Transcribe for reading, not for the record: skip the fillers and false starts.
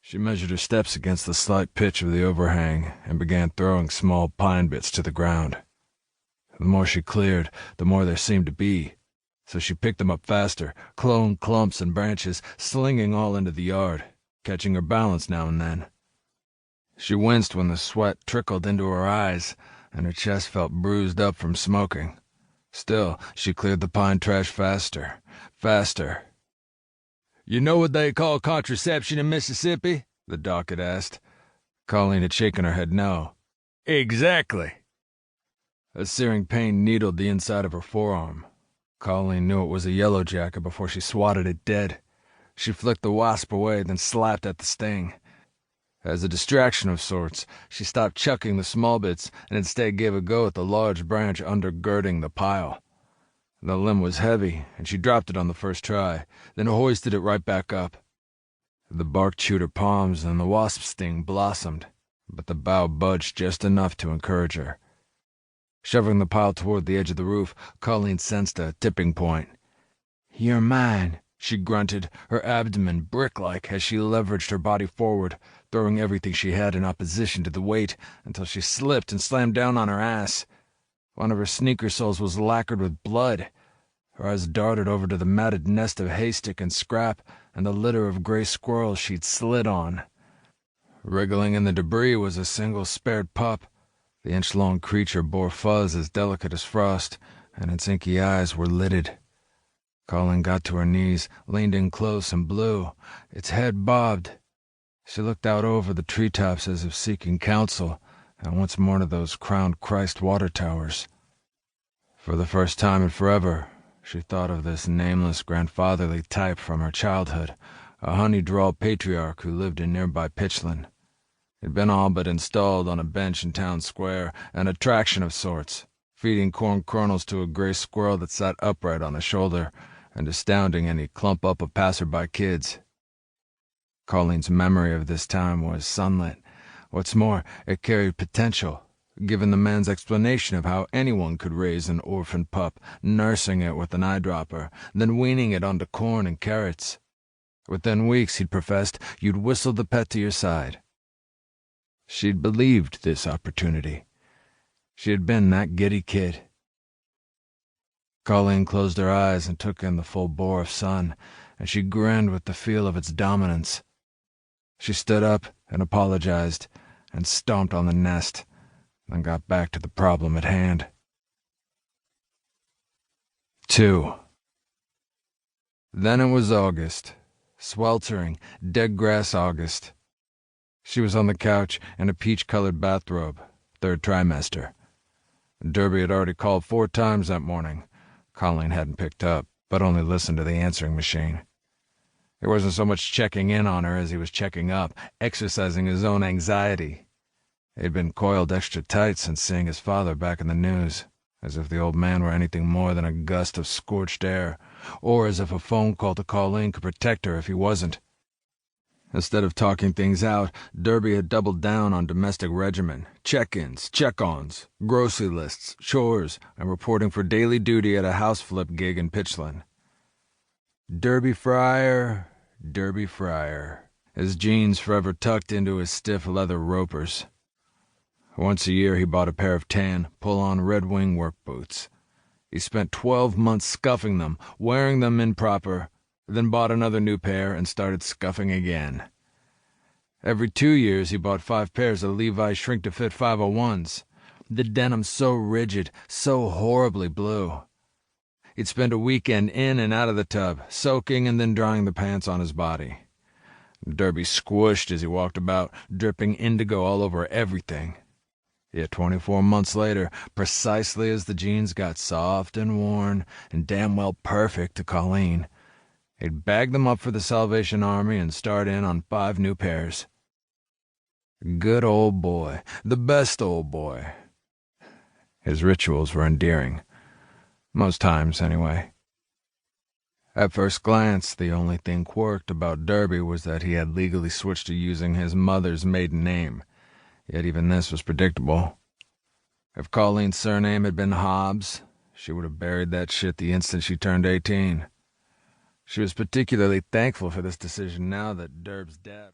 She measured her steps against the slight pitch of the overhang and began throwing small pine bits to the ground. The more she cleared, the more there seemed to be, so she picked them up faster, clone clumps and branches, slinging all into the yard, catching her balance now and then. She winced when the sweat trickled into her eyes, and her chest felt bruised up from smoking. Still, she cleared the pine trash faster. "You know what they call contraception in Mississippi?" the doc had asked. Colleen had shaken her head no. "Exactly." A searing pain needled the inside of her forearm. Colleen knew it was a yellow jacket before she swatted it dead. She flicked the wasp away, then slapped at the sting. As a distraction of sorts, she stopped chucking the small bits and instead gave a go at the large branch undergirding the pile. The limb was heavy, and she dropped it on the first try, then hoisted it right back up. The bark chewed her palms and the wasp sting blossomed, but the bough budged just enough to encourage her. Shoving the pile toward the edge of the roof, Colleen sensed a tipping point. "You're mine," she grunted, her abdomen brick-like as she leveraged her body forward, throwing everything she had in opposition to the weight until she slipped and slammed down on her ass. One of her sneaker soles was lacquered with blood. Her eyes darted over to the matted nest of haystick and scrap and the litter of gray squirrels she'd slid on. Wriggling in the debris was a single spared pup. The inch-long creature bore fuzz as delicate as frost, and its inky eyes were lidded. Colleen got to her knees, leaned in close, and blew. Its head bobbed. She looked out over the treetops as if seeking counsel, and once more to those crowned Christ water towers. For the first time in forever, she thought of this nameless grandfatherly type from her childhood, a honey-drawl patriarch who lived in nearby Pitchlynn. He'd been all but installed on a bench in town square, an attraction of sorts, feeding corn kernels to a gray squirrel that sat upright on a shoulder, and astounding any clump-up of passer-by kids. Colleen's memory of this time was sunlit. What's more, it carried potential, given the man's explanation of how anyone could raise an orphan pup, nursing it with an eyedropper, then weaning it onto corn and carrots. Within weeks, he'd professed, you'd whistle the pet to your side. She'd believed this opportunity. She had been that giddy kid. Colleen closed her eyes and took in the full bore of sun, and she grinned with the feel of its dominance. She stood up and apologized and stomped on the nest, then got back to the problem at hand. 2. Then it was August. Sweltering, dead-grass August. She was on the couch in a peach-colored bathrobe, third trimester. Derby had already called 4 times that morning. Colleen hadn't picked up, but only listened to the answering machine. He wasn't so much checking in on her as he was checking up, exercising his own anxiety. He'd been coiled extra tight since seeing his father back in the news, as if the old man were anything more than a gust of scorched air, or as if a phone call to Colleen could protect her if he wasn't. Instead of talking things out, Derby had doubled down on domestic regimen, check-ins, check-ons, grocery lists, chores, and reporting for daily duty at a house flip gig in Pitchlynn. Derby Friar, his jeans forever tucked into his stiff leather ropers. Once a year he bought a pair of tan, pull-on Red Wing work boots. He spent 12 months scuffing them, wearing them improper, then bought another new pair and started scuffing again. Every 2 years he bought 5 pairs of Levi shrink-to-fit 501s, the denim so rigid, so horribly blue. He'd spend a weekend in and out of the tub, soaking and then drying the pants on his body. Derby squished as he walked about, dripping indigo all over everything. Yet 24 months later, precisely as the jeans got soft and worn and damn well perfect to Colleen, he'd bag them up for the Salvation Army and start in on 5 new pairs. Good old boy, the best old boy. His rituals were endearing. Most times, anyway. At first glance, the only thing quirked about Derby was that he had legally switched to using his mother's maiden name. Yet even this was predictable. If Colleen's surname had been Hobbs, she would have buried that shit the instant she turned 18. She was particularly thankful for this decision now that Derb's dad...